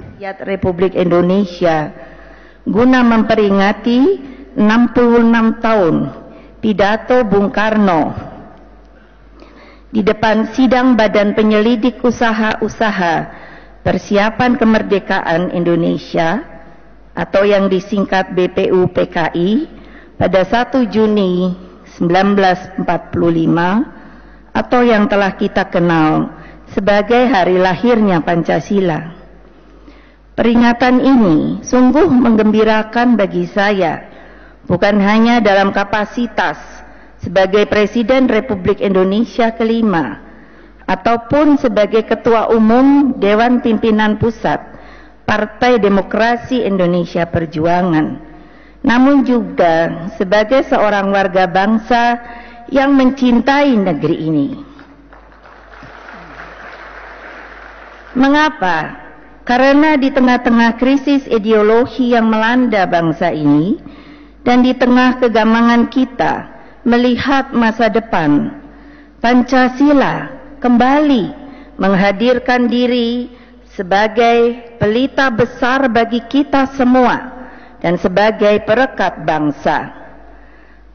Rakyat Republik Indonesia guna memperingati 66 tahun pidato Bung Karno di depan sidang Badan Penyelidik Usaha-Usaha Persiapan Kemerdekaan Indonesia atau yang disingkat BPUPKI pada 1 Juni 1945 atau yang telah kita kenal sebagai hari lahirnya Pancasila. Peringatan ini sungguh menggembirakan bagi saya, bukan hanya dalam kapasitas sebagai Presiden Republik Indonesia kelima ataupun sebagai Ketua Umum Dewan Pimpinan Pusat Partai Demokrasi Indonesia Perjuangan, namun juga sebagai seorang warga bangsa yang mencintai negeri ini. Mengapa? Karena di tengah-tengah krisis ideologi yang melanda bangsa ini dan di tengah kegamangan kita melihat masa depan, Pancasila kembali menghadirkan diri sebagai pelita besar bagi kita semua dan sebagai perekat bangsa.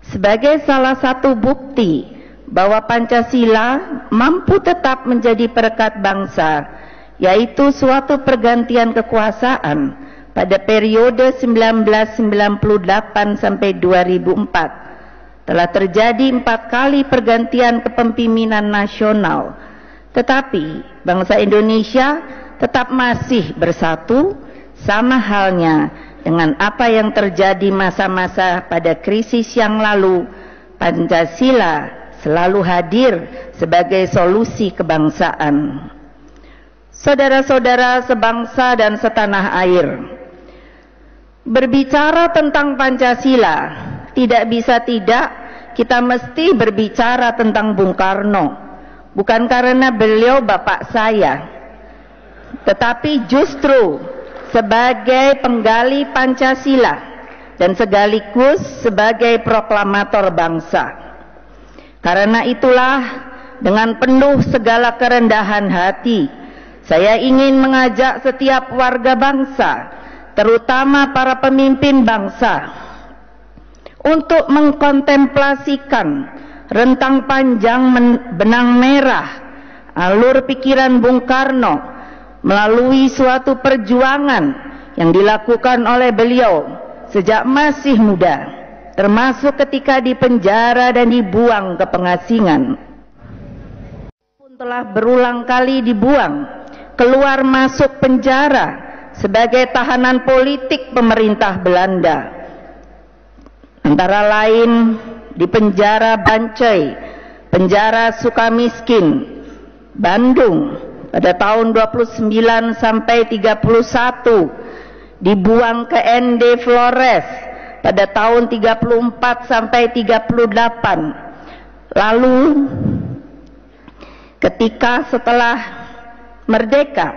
Sebagai salah satu bukti bahwa Pancasila mampu tetap menjadi perekat bangsa, yaitu suatu pergantian kekuasaan pada periode 1998 sampai 2004. Telah terjadi 4 kali pergantian kepemimpinan nasional, tetapi bangsa Indonesia tetap masih bersatu, sama halnya dengan apa yang terjadi masa-masa pada krisis yang lalu. Pancasila selalu hadir sebagai solusi kebangsaan. Saudara-saudara sebangsa dan setanah air, berbicara tentang Pancasila tidak bisa tidak kita mesti berbicara tentang Bung Karno. Bukan karena beliau bapak saya, tetapi justru sebagai penggali Pancasila dan sekaligus sebagai proklamator bangsa. Karena itulah dengan penuh segala kerendahan hati, saya ingin mengajak setiap warga bangsa, terutama para pemimpin bangsa, untuk mengkontemplasikan rentang panjang benang merah alur pikiran Bung Karno melalui suatu perjuangan yang dilakukan oleh beliau sejak masih muda, termasuk ketika di penjara dan dibuang ke pengasingan. Pun telah berulang kali dibuang keluar masuk penjara sebagai tahanan politik pemerintah Belanda. Antara lain di penjara Bancai, penjara Sukamiskin, Bandung pada tahun 29 sampai 31, dibuang ke ND Flores pada tahun 34 sampai 38. Lalu ketika setelah merdeka,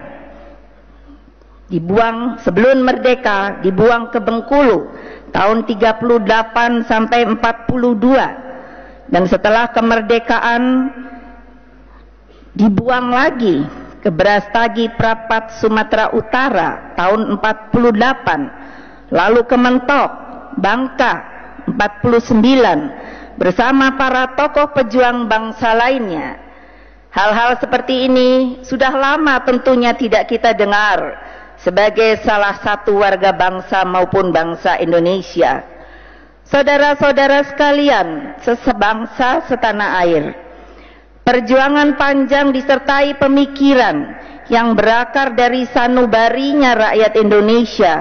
dibuang sebelum merdeka, dibuang ke Bengkulu tahun 38 sampai 42, dan setelah kemerdekaan dibuang lagi ke Brastagi Prapat Sumatera Utara tahun 48, lalu ke Mentok, Bangka 49 bersama para tokoh pejuang bangsa lainnya. Hal-hal seperti ini sudah lama tentunya tidak kita dengar sebagai salah satu warga bangsa maupun bangsa Indonesia. Saudara-saudara sekalian, sesebangsa setanah air, perjuangan panjang disertai pemikiran yang berakar dari sanubarinya rakyat Indonesia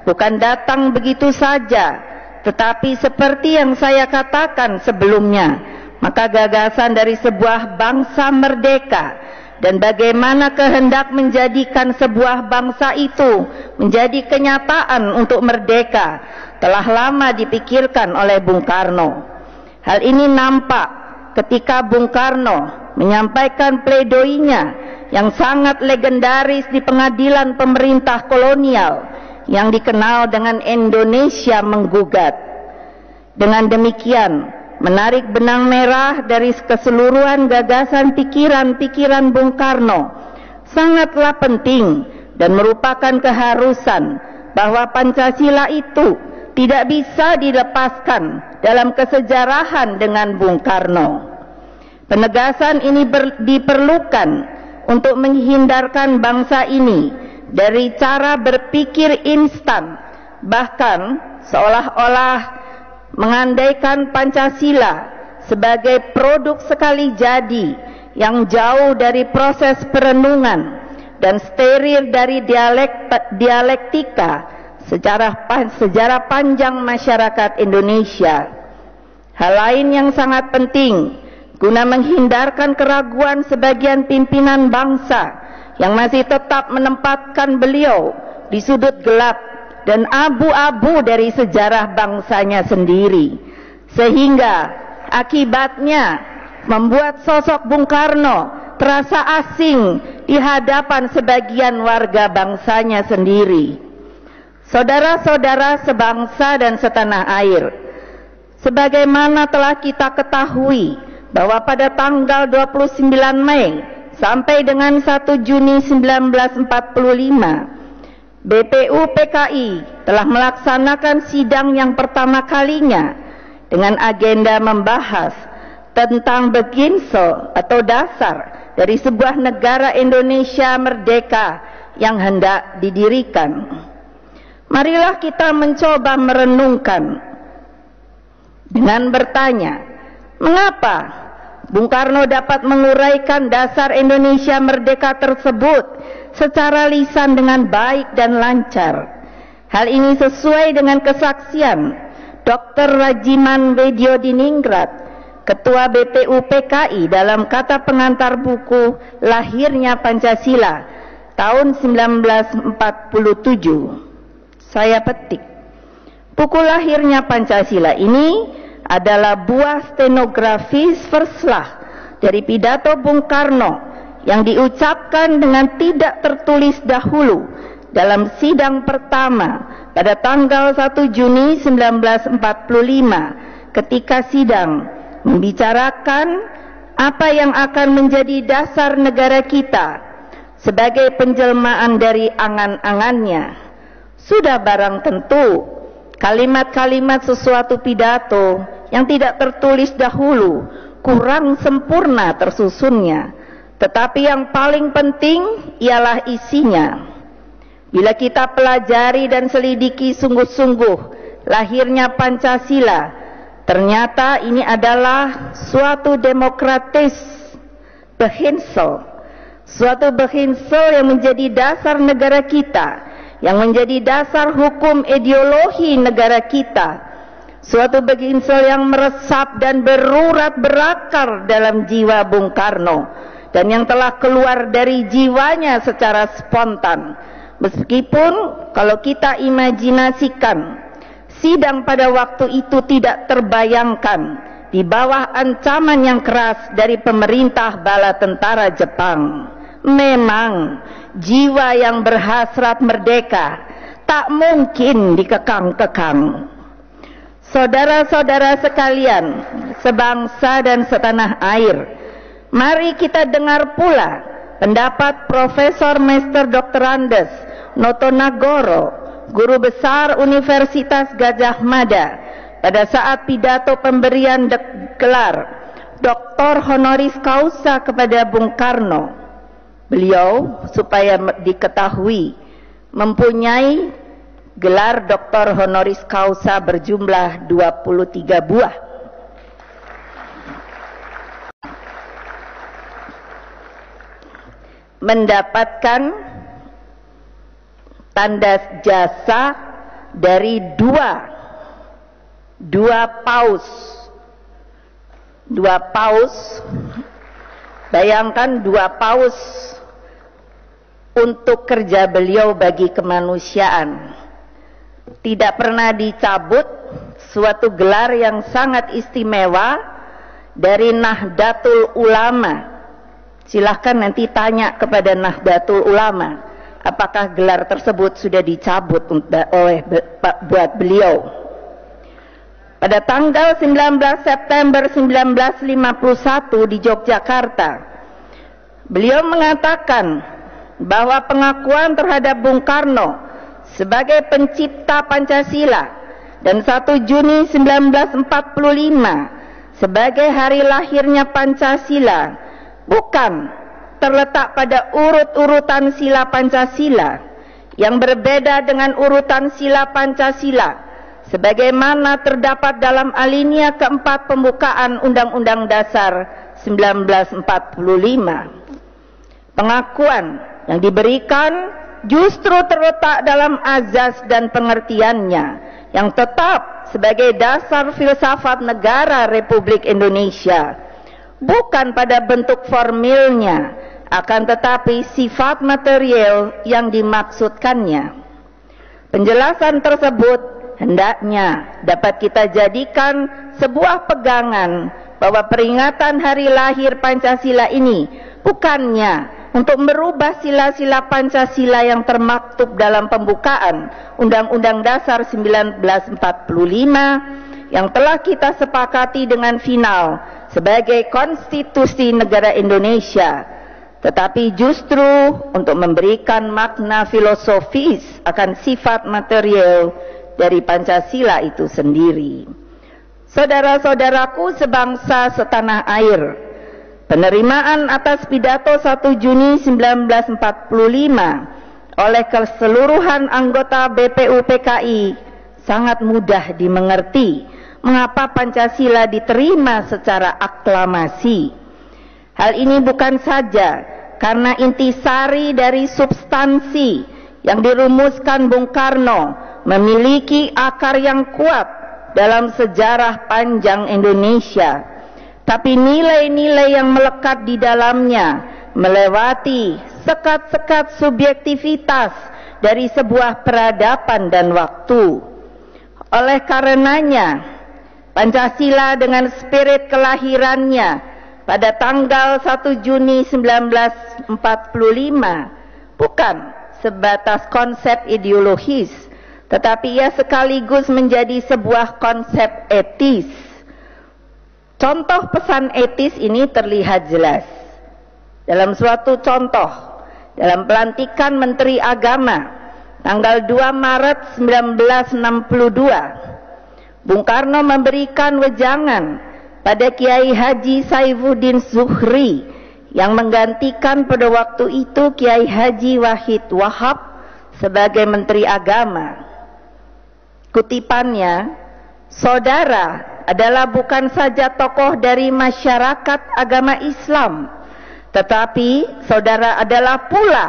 bukan datang begitu saja, tetapi seperti yang saya katakan sebelumnya, maka gagasan dari sebuah bangsa merdeka dan bagaimana kehendak menjadikan sebuah bangsa itu menjadi kenyataan untuk merdeka telah lama dipikirkan oleh Bung Karno. Hal ini nampak ketika Bung Karno menyampaikan pledoinya yang sangat legendaris di pengadilan pemerintah kolonial yang dikenal dengan Indonesia Menggugat. Dengan demikian, menarik benang merah dari keseluruhan gagasan pikiran-pikiran Bung Karno sangatlah penting dan merupakan keharusan bahwa Pancasila itu tidak bisa dilepaskan dalam kesejarahan dengan Bung Karno. Penegasan ini diperlukan untuk menghindarkan bangsa ini dari cara berpikir instan, bahkan seolah-olah mengandaikan Pancasila sebagai produk sekali jadi yang jauh dari proses perenungan dan steril dari dialektika sejarah panjang masyarakat Indonesia. Hal lain yang sangat penting guna menghindarkan keraguan sebagian pimpinan bangsa yang masih tetap menempatkan beliau di sudut gelap dan abu-abu dari sejarah bangsanya sendiri, sehingga akibatnya membuat sosok Bung Karno terasa asing di hadapan sebagian warga bangsanya sendiri. Saudara-saudara sebangsa dan setanah air, sebagaimana telah kita ketahui bahwa pada tanggal 29 Mei sampai dengan 1 Juni 1945, BPUPKI telah melaksanakan sidang yang pertama kalinya dengan agenda membahas tentang beginsel atau dasar dari sebuah negara Indonesia merdeka yang hendak didirikan. Marilah kita mencoba merenungkan dengan bertanya, mengapa Bung Karno dapat menguraikan dasar Indonesia merdeka tersebut secara lisan dengan baik dan lancar. Hal ini sesuai dengan kesaksian Dr. Rajiman Weddiodiningrat, Ketua BPUPKI, dalam kata pengantar buku Lahirnya Pancasila tahun 1947. Saya petik, buku Lahirnya Pancasila ini adalah buah stenografis verslah dari pidato Bung Karno yang diucapkan dengan tidak tertulis dahulu dalam sidang pertama pada tanggal 1 Juni 1945 ketika sidang membicarakan apa yang akan menjadi dasar negara kita sebagai penjelmaan dari angan-angannya. Sudah barang tentu kalimat-kalimat sesuatu pidato yang tidak tertulis dahulu kurang sempurna tersusunnya, tetapi yang paling penting ialah isinya. Bila kita pelajari dan selidiki sungguh-sungguh lahirnya Pancasila, ternyata ini adalah suatu demokratis behinsel, suatu behinsel yang menjadi dasar negara kita, yang menjadi dasar hukum ideologi negara kita, suatu behinsel yang meresap dan berurat berakar dalam jiwa Bung Karno dan yang telah keluar dari jiwanya secara spontan. Meskipun kalau kita imajinasikan sidang pada waktu itu tidak terbayangkan di bawah ancaman yang keras dari pemerintah bala tentara Jepang. Memang jiwa yang berhasrat merdeka tak mungkin dikekang-kekang. Saudara-saudara sekalian, sebangsa dan setanah air, mari kita dengar pula pendapat Profesor Master Dr. Andes Notonagoro, guru besar Universitas Gadjah Mada, pada saat pidato pemberian gelar Dr. Honoris Causa kepada Bung Karno. Beliau, supaya diketahui, mempunyai gelar Dr. Honoris Causa berjumlah 23 buah. Mendapatkan tanda jasa dari dua paus. Bayangkan 2 paus untuk kerja beliau bagi kemanusiaan. Tidak pernah dicabut suatu gelar yang sangat istimewa dari Nahdlatul Ulama. Silahkan nanti tanya kepada Nahdlatul Ulama, apakah gelar tersebut sudah dicabut buat beliau. Pada tanggal 19 September 1951 di Yogyakarta, beliau mengatakan bahwa pengakuan terhadap Bung Karno sebagai pencipta Pancasila dan 1 Juni 1945 sebagai hari lahirnya Pancasila bukan terletak pada urut-urutan sila Pancasila yang berbeda dengan urutan sila Pancasila sebagaimana terdapat dalam alinea keempat pembukaan Undang-Undang Dasar 1945. Pengakuan yang diberikan justru terletak dalam azas dan pengertiannya yang tetap sebagai dasar filsafat negara Republik Indonesia, bukan pada bentuk formilnya, akan tetapi sifat material yang dimaksudkannya. Penjelasan tersebut hendaknya dapat kita jadikan sebuah pegangan bahwa peringatan hari lahir Pancasila ini bukannya untuk merubah sila-sila Pancasila yang termaktub dalam pembukaan Undang-Undang Dasar 1945 yang telah kita sepakati dengan final sebagai konstitusi negara Indonesia, tetapi justru untuk memberikan makna filosofis akan sifat material dari Pancasila itu sendiri. Saudara-saudaraku sebangsa setanah air, penerimaan atas pidato 1 Juni 1945 oleh keseluruhan anggota BPUPKI sangat mudah dimengerti mengapa Pancasila diterima secara aklamasi. Hal ini bukan saja karena intisari dari substansi yang dirumuskan Bung Karno memiliki akar yang kuat dalam sejarah panjang Indonesia, tapi nilai-nilai yang melekat di dalamnya melewati sekat-sekat subjektivitas dari sebuah peradaban dan waktu. Oleh karenanya, Pancasila dengan spirit kelahirannya pada tanggal 1 Juni 1945 bukan sebatas konsep ideologis, tetapi ia sekaligus menjadi sebuah konsep etis. Contoh pesan etis ini terlihat jelas dalam suatu contoh dalam pelantikan Menteri Agama tanggal 2 Maret 1962. Bung Karno memberikan wejangan pada Kiai Haji Saifuddin Zuhri yang menggantikan pada waktu itu Kiai Haji Wahid Wahab sebagai Menteri Agama. Kutipannya, saudara adalah bukan saja tokoh dari masyarakat agama Islam, tetapi saudara adalah pula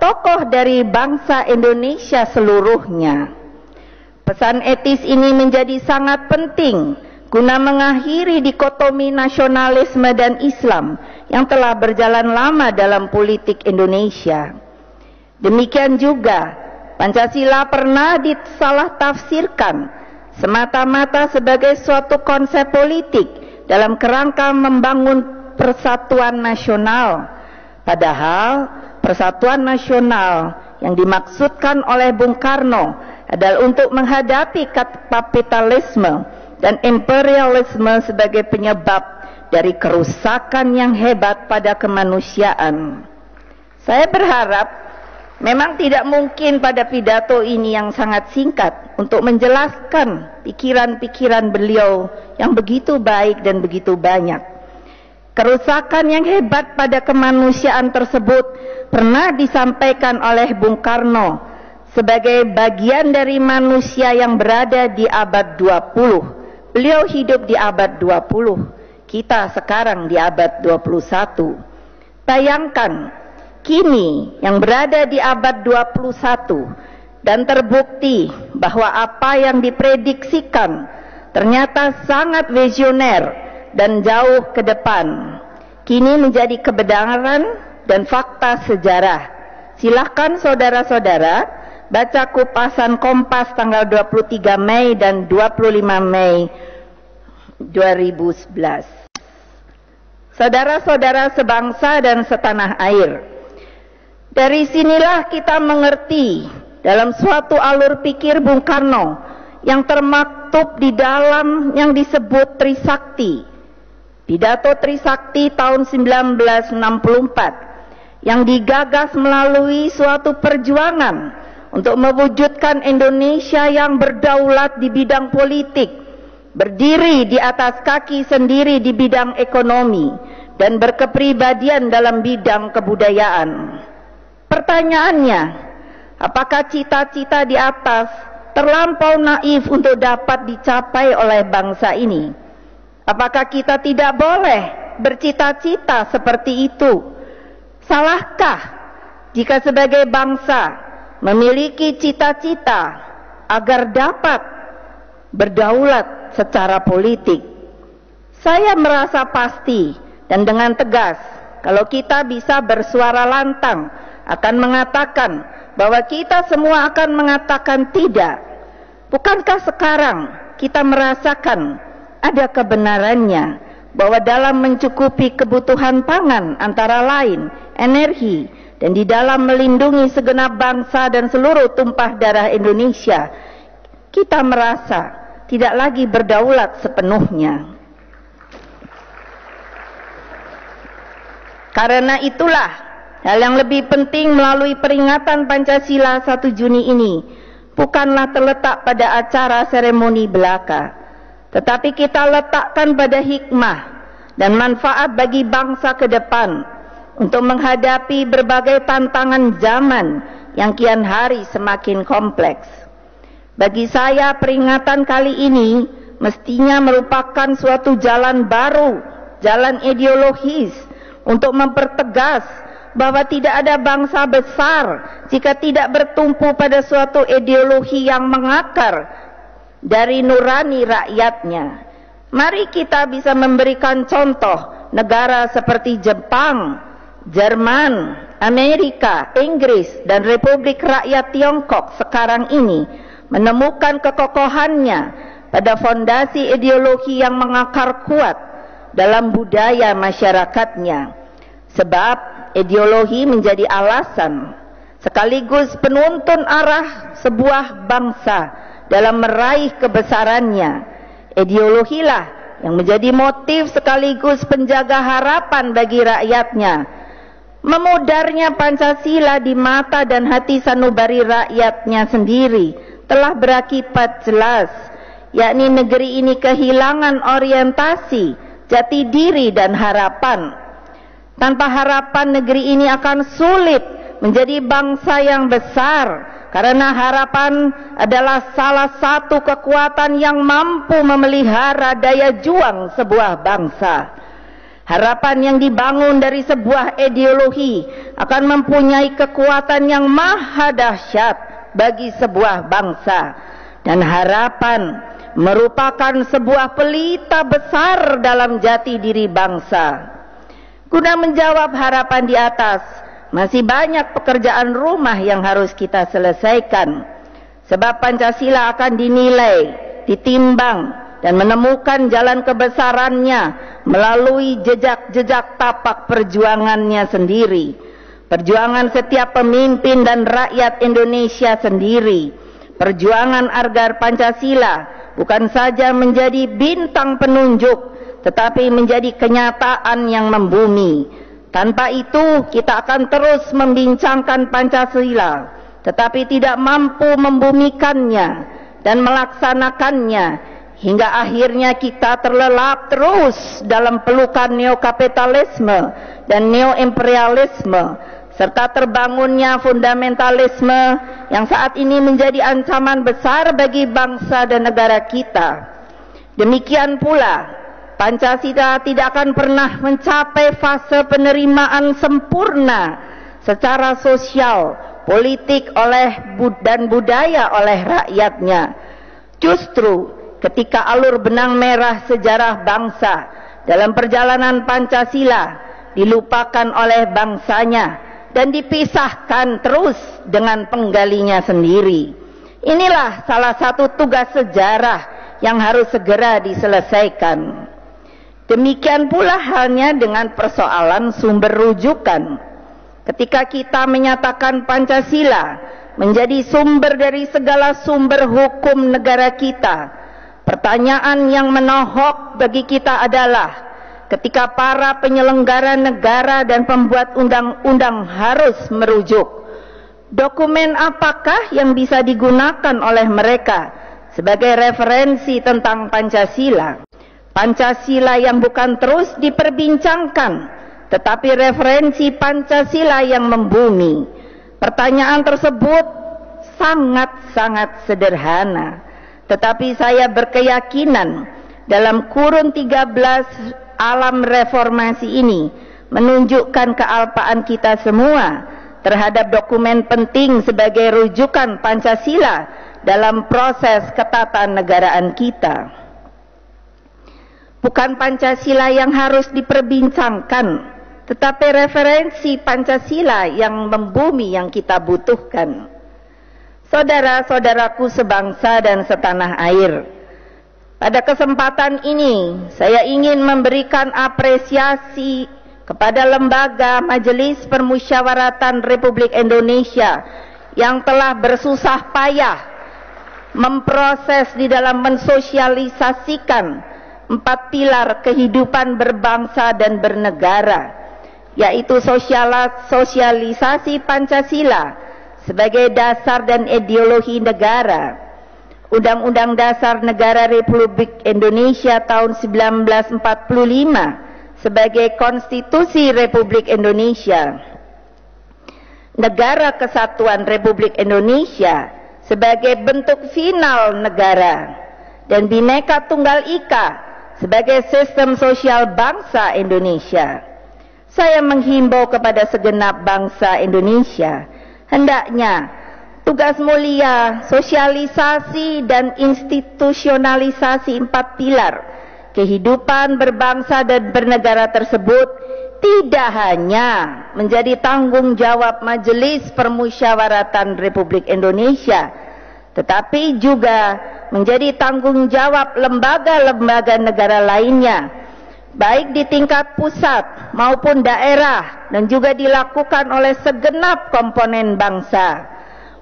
tokoh dari bangsa Indonesia seluruhnya. Pesan etis ini menjadi sangat penting guna mengakhiri dikotomi nasionalisme dan Islam yang telah berjalan lama dalam politik Indonesia. Demikian juga Pancasila pernah disalah tafsirkan semata-mata sebagai suatu konsep politik dalam kerangka membangun persatuan nasional. Padahal persatuan nasional yang dimaksudkan oleh Bung Karno adalah untuk menghadapi kapitalisme dan imperialisme sebagai penyebab dari kerusakan yang hebat pada kemanusiaan. Saya berharap memang tidak mungkin pada pidato ini yang sangat singkat untuk menjelaskan pikiran-pikiran beliau yang begitu baik dan begitu banyak. Kerusakan yang hebat pada kemanusiaan tersebut pernah disampaikan oleh Bung Karno sebagai bagian dari manusia yang berada di abad 20. Beliau hidup di abad 20, kita sekarang di abad 21. Bayangkan, kini yang berada di abad 21 dan terbukti bahwa apa yang diprediksikan ternyata sangat visioner dan jauh ke depan, kini menjadi kebenaran dan fakta sejarah. Silahkan saudara-saudara baca kupasan Kompas tanggal 23 Mei dan 25 Mei 2011. Saudara-saudara sebangsa dan setanah air, dari sinilah kita mengerti dalam suatu alur pikir Bung Karno yang termaktub di dalam yang disebut Trisakti, pidato Trisakti tahun 1964, yang digagas melalui suatu perjuangan untuk mewujudkan Indonesia yang berdaulat di bidang politik, berdiri di atas kaki sendiri di bidang ekonomi, dan berkepribadian dalam bidang kebudayaan. Pertanyaannya, apakah cita-cita di atas terlampau naif untuk dapat dicapai oleh bangsa ini? Apakah kita tidak boleh bercita-cita seperti itu? Salahkah jika sebagai bangsa memiliki cita-cita agar dapat berdaulat secara politik? Saya merasa pasti dan dengan tegas kalau kita bisa bersuara lantang akan mengatakan bahwa kita semua akan mengatakan tidak. Bukankah sekarang kita merasakan ada kebenarannya bahwa dalam mencukupi kebutuhan pangan antara lain energi, dan di dalam melindungi segenap bangsa dan seluruh tumpah darah Indonesia, kita merasa tidak lagi berdaulat sepenuhnya. Karena itulah hal yang lebih penting melalui peringatan Pancasila 1 Juni ini bukanlah terletak pada acara seremoni belaka, tetapi kita letakkan pada hikmah dan manfaat bagi bangsa ke depan untuk menghadapi berbagai tantangan zaman yang kian hari semakin kompleks. Bagi saya, peringatan kali ini mestinya merupakan suatu jalan baru, jalan ideologis untuk mempertegas bahwa tidak ada bangsa besar jika tidak bertumpu pada suatu ideologi yang mengakar dari nurani rakyatnya. Mari kita bisa memberikan contoh negara seperti Jepang, Jerman, Amerika, Inggris, dan Republik Rakyat Tiongkok sekarang ini menemukan kekokohannya pada fondasi ideologi yang mengakar kuat dalam budaya masyarakatnya. Sebab ideologi menjadi alasan sekaligus penuntun arah sebuah bangsa dalam meraih kebesarannya. Ideologilah yang menjadi motif sekaligus penjaga harapan bagi rakyatnya. Memudarnya Pancasila di mata dan hati sanubari rakyatnya sendiri telah berakibat jelas, yakni negeri ini kehilangan orientasi, jati diri dan harapan. Tanpa harapan negeri ini akan sulit menjadi bangsa yang besar, karena harapan adalah salah satu kekuatan yang mampu memelihara daya juang sebuah bangsa. Harapan yang dibangun dari sebuah ideologi akan mempunyai kekuatan yang maha dahsyat bagi sebuah bangsa. Dan harapan merupakan sebuah pelita besar dalam jati diri bangsa. Guna menjawab harapan di atas, masih banyak pekerjaan rumah yang harus kita selesaikan. Sebab Pancasila akan dinilai, ditimbang, dan menemukan jalan kebesarannya melalui jejak-jejak tapak perjuangannya sendiri. Perjuangan setiap pemimpin dan rakyat Indonesia sendiri. Perjuangan agar Pancasila bukan saja menjadi bintang penunjuk, tetapi menjadi kenyataan yang membumi. Tanpa itu kita akan terus membincangkan Pancasila, tetapi tidak mampu membumikannya dan melaksanakannya, hingga akhirnya kita terlelap terus dalam pelukan neokapitalisme dan neoimperialisme, serta terbangunnya fundamentalisme yang saat ini menjadi ancaman besar bagi bangsa dan negara kita. Demikian pula Pancasila tidak akan pernah mencapai fase penerimaan sempurna secara sosial, politik dan budaya oleh rakyatnya. Justru ketika alur benang merah sejarah bangsa dalam perjalanan Pancasila dilupakan oleh bangsanya dan dipisahkan terus dengan penggalinya sendiri. Inilah salah satu tugas sejarah yang harus segera diselesaikan. Demikian pula halnya dengan persoalan sumber rujukan. Ketika kita menyatakan Pancasila menjadi sumber dari segala sumber hukum negara kita, pertanyaan yang menohok bagi kita adalah, ketika para penyelenggara negara dan pembuat undang-undang harus merujuk dokumen apakah yang bisa digunakan oleh mereka sebagai referensi tentang Pancasila. Pancasila yang bukan terus diperbincangkan, tetapi referensi Pancasila yang membumi. Pertanyaan tersebut sangat-sangat sederhana, tetapi saya berkeyakinan dalam kurun 13 alam reformasi ini menunjukkan kealpaan kita semua terhadap dokumen penting sebagai rujukan Pancasila dalam proses ketatanegaraan kita. Bukan Pancasila yang harus diperbincangkan, tetapi referensi Pancasila yang membumi yang kita butuhkan. Saudara-saudaraku sebangsa dan setanah air, pada kesempatan ini saya ingin memberikan apresiasi kepada Lembaga Majelis Permusyawaratan Republik Indonesia yang telah bersusah payah memproses di dalam mensosialisasikan 4 pilar kehidupan berbangsa dan bernegara, yaitu sosialisasi Pancasila sebagai dasar dan ideologi negara, Undang-Undang Dasar Negara Republik Indonesia tahun 1945 sebagai Konstitusi Republik Indonesia, Negara Kesatuan Republik Indonesia sebagai bentuk final negara, dan Bhinneka Tunggal Ika sebagai sistem sosial bangsa Indonesia. Saya menghimbau kepada segenap bangsa Indonesia, hendaknya tugas mulia sosialisasi dan institusionalisasi 4 pilar kehidupan berbangsa dan bernegara tersebut tidak hanya menjadi tanggung jawab Majelis Permusyawaratan Republik Indonesia, tetapi juga menjadi tanggung jawab lembaga-lembaga negara lainnya, baik di tingkat pusat maupun daerah, dan juga dilakukan oleh segenap komponen bangsa,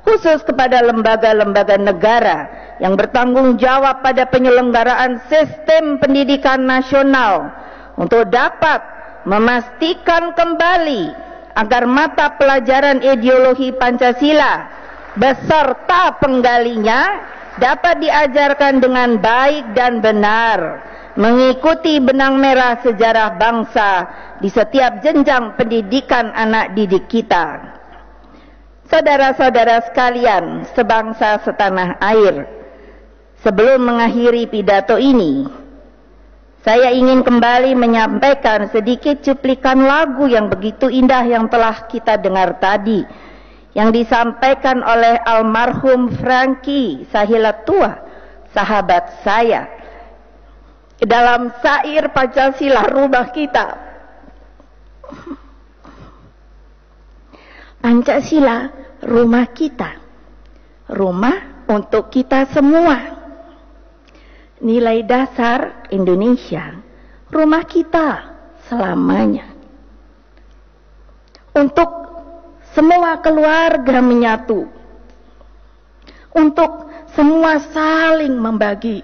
khusus kepada lembaga-lembaga negara yang bertanggung jawab pada penyelenggaraan sistem pendidikan nasional untuk dapat memastikan kembali agar mata pelajaran ideologi Pancasila beserta penggalinya dapat diajarkan dengan baik dan benar, mengikuti benang merah sejarah bangsa di setiap jenjang pendidikan anak didik kita. Saudara-saudara sekalian, sebangsa setanah air, sebelum mengakhiri pidato ini, saya ingin kembali menyampaikan sedikit cuplikan lagu yang begitu indah yang telah kita dengar tadi, yang disampaikan oleh almarhum Franky Sahilatua, sahabat saya, dalam syair Pancasila Rumah Kita. Pancasila rumah kita, rumah untuk kita semua. Nilai dasar Indonesia, rumah kita selamanya. Untuk semua keluarga menyatu, untuk semua saling membagi.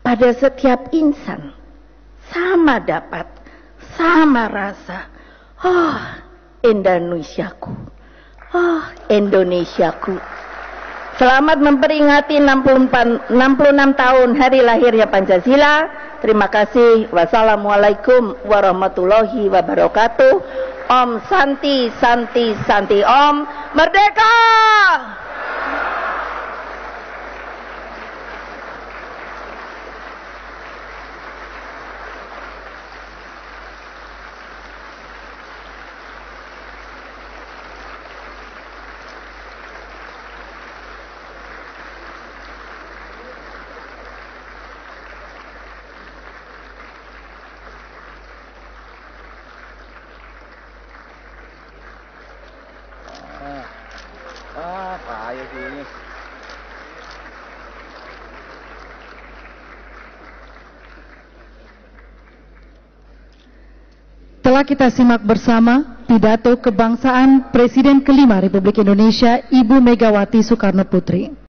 Pada setiap insan sama dapat, sama rasa. Oh, Indonesiaku, oh Indonesiaku. Selamat memperingati 66 tahun hari lahirnya Pancasila. Terima kasih. Wassalamualaikum warahmatullahi wabarakatuh. Om Santi Santi Santi Om. Merdeka! Kaya gini. Telah kita simak bersama pidato kebangsaan Presiden kelima Republik Indonesia Ibu Megawati Soekarno Putri.